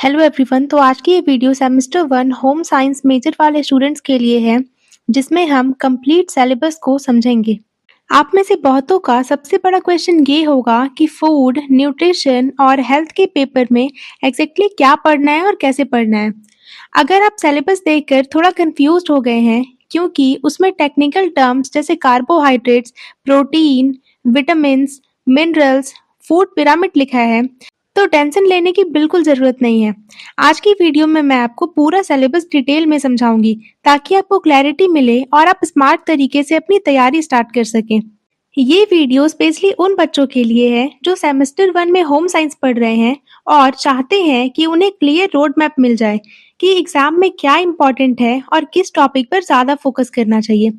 Hello everyone. तो आज की ये video semester 1 home science major वाले स्टूडेंट्स के लिए है, जिसमें हम कंप्लीट सिलेबस को समझेंगे। आप में से बहुतों का सबसे बड़ा क्वेश्चन ये होगा कि फूड, न्यूट्रिशन और हेल्थ के पेपर में एग्जैक्टली क्या पढ़ना है और कैसे पढ़ना है। अगर आप सिलेबस देखकर थोड़ा कंफ्यूज्ड हो गए हैं, क्योंकि उसमें टेक्निकल टर्म्स जैसे carbohydrates, protein, vitamins, minerals, food pyramid लिखा है, तो टेंशन लेने की बिल्कुल ज़रूरत नहीं है। आज की वीडियो में मैं आपको पूरा सिलेबस डिटेल में समझाऊंगी, ताकि आपको क्लैरिटी मिले और आप स्मार्ट तरीके से अपनी तैयारी स्टार्ट कर सकें। ये वीडियो स्पेशली उन बच्चों के लिए है जो सेमेस्टर 1 में होम साइंस पढ़ रहे हैं और चाहते हैं कि उन्हें क्लियर रोड मैप मिल जाए कि एग्जाम में क्या इम्पोर्टेंट है और किस टॉपिक पर ज़्यादा फोकस करना चाहिए।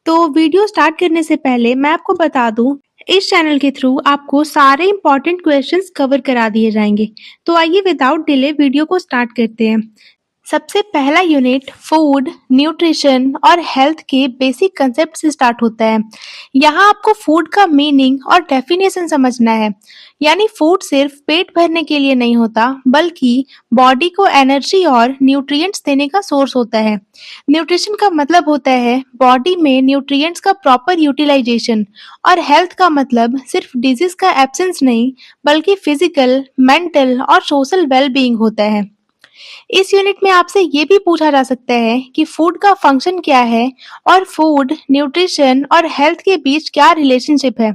तो वीडियो स्टार्ट करने से पहले मैं आपको बता दूं, इस चैनल के थ्रू आपको सारे इम्पोर्टेंट क्वेश्चंस कवर करा दिए जाएंगे। तो आइए विदाउट डिले वीडियो को स्टार्ट करते हैं। सबसे पहला यूनिट फूड, न्यूट्रिशन और हेल्थ के बेसिक कंसेप्ट से स्टार्ट होता है। यहाँ आपको फूड का मीनिंग और डेफिनेशन समझना है। यानी फूड सिर्फ पेट भरने के लिए नहीं होता, बल्कि बॉडी को एनर्जी और न्यूट्रिएंट्स देने का सोर्स होता है। न्यूट्रिशन का मतलब होता है बॉडी में न्यूट्रिएंट्स का प्रॉपर यूटिलाइजेशन, और हेल्थ का मतलब सिर्फ डिजीज का एब्सेंस नहीं, बल्कि फिजिकल, मेंटल और सोशल वेलबीइंग होता है। इस यूनिट में आपसे ये भी पूछा जा सकता है कि फूड का फंक्शन क्या है और फूड, न्यूट्रिशन और हेल्थ के बीच क्या रिलेशनशिप है।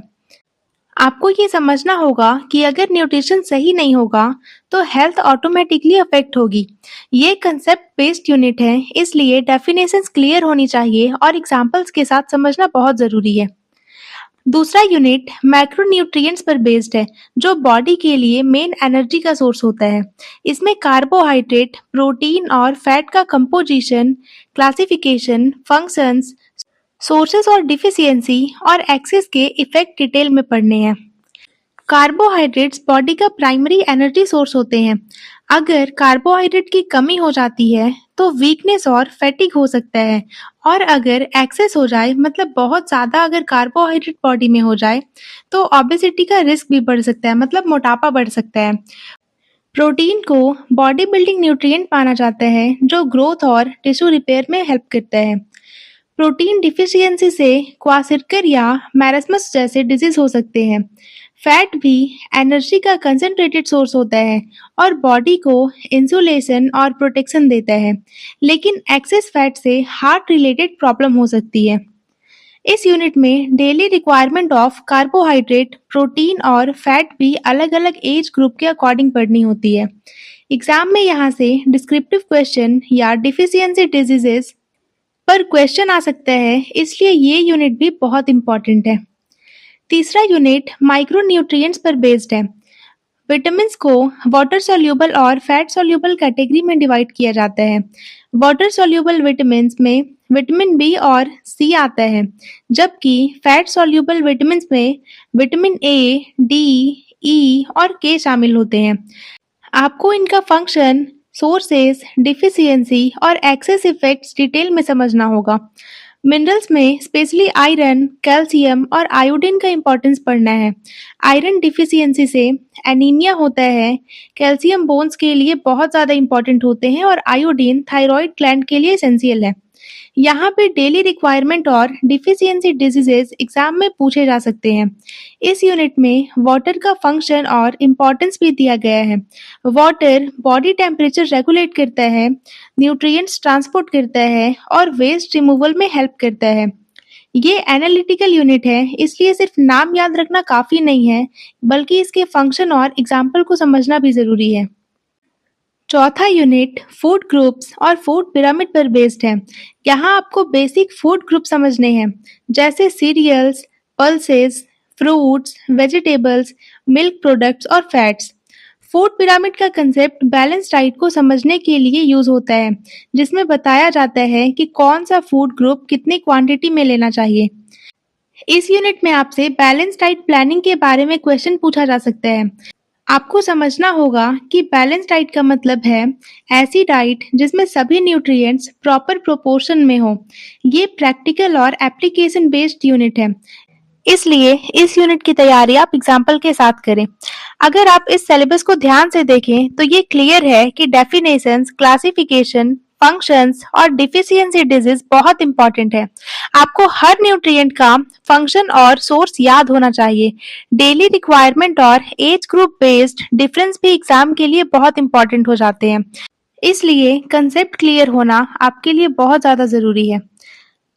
आपको ये समझना होगा कि अगर न्यूट्रिशन सही नहीं होगा तो हेल्थ ऑटोमेटिकली अफेक्ट होगी। ये कंसेप्ट बेस्ड यूनिट है, इसलिए डेफिनेशंस क्लियर होनी चाहिए और एग्जांपल्स के साथ समझना बहुत जरूरी है। दूसरा यूनिट मैक्रोन्यूट्रिएंट्स पर बेस्ड है, जो बॉडी के लिए मेन एनर्जी का सोर्स होता है। इसमें कार्बोहाइड्रेट, प्रोटीन और फैट का कंपोजिशन, क्लासिफिकेशन, फंक्शंस, सोर्सेस और डिफिशियंसी और एक्सेस के इफेक्ट डिटेल में पढ़ने हैं। कार्बोहाइड्रेट्स बॉडी का प्राइमरी एनर्जी सोर्स होते हैं। अगर कार्बोहाइड्रेट की कमी हो जाती है तो वीकनेस और फैटिग हो सकता है, और अगर एक्सेस हो जाए, मतलब बहुत ज़्यादा अगर कार्बोहाइड्रेट बॉडी में हो जाए, तो ओबेसिटी का रिस्क भी बढ़ सकता है, मतलब मोटापा बढ़ सकता है। प्रोटीन को बॉडी बिल्डिंग न्यूट्रिएंट माना जाता है, जो ग्रोथ और टिश्यू रिपेयर में हेल्प करता है। प्रोटीन डिफिशियंसी से क्वासिरकर या मैरस्मस जैसे डिजीज हो सकते हैं। फैट भी एनर्जी का कंसंट्रेटेड सोर्स होता है और बॉडी को इंसुलेशन और प्रोटेक्शन देता है, लेकिन एक्सेस फैट से हार्ट रिलेटेड प्रॉब्लम हो सकती है। इस यूनिट में daily requirement of carbohydrate, protein और फैट भी अलग अलग एज ग्रुप के अकॉर्डिंग पढ़नी होती है। एग्जाम में यहाँ से डिस्क्रिप्टिव क्वेश्चन या डिफिशियंसी डिजीजेस पर क्वेश्चन आ सकता है, इसलिए ये यूनिट भी बहुत इंपॉर्टेंट है। तीसरा यूनिट माइक्रो न्यूट्रिएंट्स पर बेस्ड है। विटामिन्स को वाटर सॉल्यूबल और फैट सॉल्यूबल कैटेगरी में डिवाइड किया जाता है। वाटर सॉल्यूबल विटामिन्स में विटामिन बी और सी आता है, जबकि फैट सॉल्यूबल विटामिन्स में विटामिन ए, डी, ई और के शामिल होते हैं। आपको इनका फंक्शन, सोर्सेस, डिफिशियंसी और एक्सेस इफेक्ट्स डिटेल में समझना होगा। मिनरल्स में स्पेशली आयरन, कैल्शियम और आयोडीन का इंपॉर्टेंस पढ़ना है। आयरन डिफिशियंसी से एनीमिया होता है, कैल्शियम बोन्स के लिए बहुत ज़्यादा इंपॉर्टेंट होते हैं और आयोडीन थायराइड ग्लैंड के लिए एसेंशियल है। यहाँ पे डेली रिक्वायरमेंट और डिफिशियंसी डिजीजेस एग्जाम में पूछे जा सकते हैं। इस यूनिट में वाटर का फंक्शन और इम्पोर्टेंस भी दिया गया है। वाटर बॉडी टेम्परेचर रेगुलेट करता है, न्यूट्रिएंट्स ट्रांसपोर्ट करता है और वेस्ट रिमूवल में हेल्प करता है। ये एनालिटिकल यूनिट है, इसलिए सिर्फ नाम याद रखना काफी नहीं है, बल्कि इसके फंक्शन और एग्जाम्पल को समझना भी जरूरी है। चौथा यूनिट फूड ग्रुप्स और फूड पिरामिड पर बेस्ड है। यहाँ आपको बेसिक फूड ग्रुप समझने हैं, जैसे cereals, pulses, fruits, vegetables, milk products और फैट्स। फूड पिरामिड का कंसेप्ट बैलेंस डाइट को समझने के लिए यूज होता है, जिसमें बताया जाता है कि कौन सा फूड ग्रुप कितनी क्वांटिटी में लेना चाहिए। इस यूनिट में आपसे बैलेंस डाइट प्लानिंग के बारे में क्वेश्चन पूछा जा सकता है। आपको समझना होगा कि बैलेंस डाइट का मतलब है ऐसी डाइट जिसमें सभी न्यूट्रिएंट्स प्रॉपर प्रोपोर्शन में हो। ये प्रैक्टिकल और एप्लीकेशन बेस्ड यूनिट है। इसलिए इस यूनिट की तैयारी आप एग्जाम्पल के साथ करें। अगर आप इस सिलेबस को ध्यान से देखें तो ये क्लियर है कि डेफिनेशंस, क्लासिफिकेशन, फंक्शंस और डिफिशियंसी डिजीज बहुत इंपॉर्टेंट है। आपको हर न्यूट्रिएंट का फंक्शन और सोर्स याद होना चाहिए। डेली रिक्वायरमेंट और एज ग्रुप बेस्ड डिफरेंस भी एग्जाम के लिए बहुत इंपॉर्टेंट हो जाते हैं। इसलिए कंसेप्ट क्लियर होना आपके लिए बहुत ज़्यादा ज़रूरी है।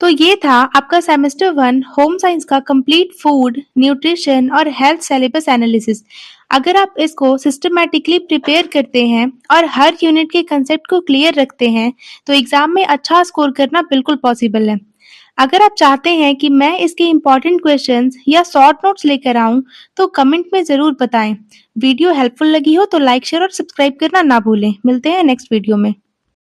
तो ये था आपका सेमेस्टर 1 होम साइंस का कंप्लीट फूड, न्यूट्रिशन और हेल्थ सिलेबस एनालिसिस। अगर आप इसको सिस्टमैटिकली प्रिपेयर करते हैं और हर यूनिट के कंसेप्ट को क्लियर रखते हैं, तो एग्जाम में अच्छा स्कोर करना बिल्कुल पॉसिबल है। अगर आप चाहते हैं कि मैं इसके इम्पोर्टेंट क्वेश्चंस या शॉर्ट नोट्स लेकर आऊं, तो कमेंट में ज़रूर बताएं। वीडियो हेल्पफुल लगी हो तो लाइक, शेयर और सब्सक्राइब करना ना भूलें। मिलते हैं नेक्स्ट वीडियो में।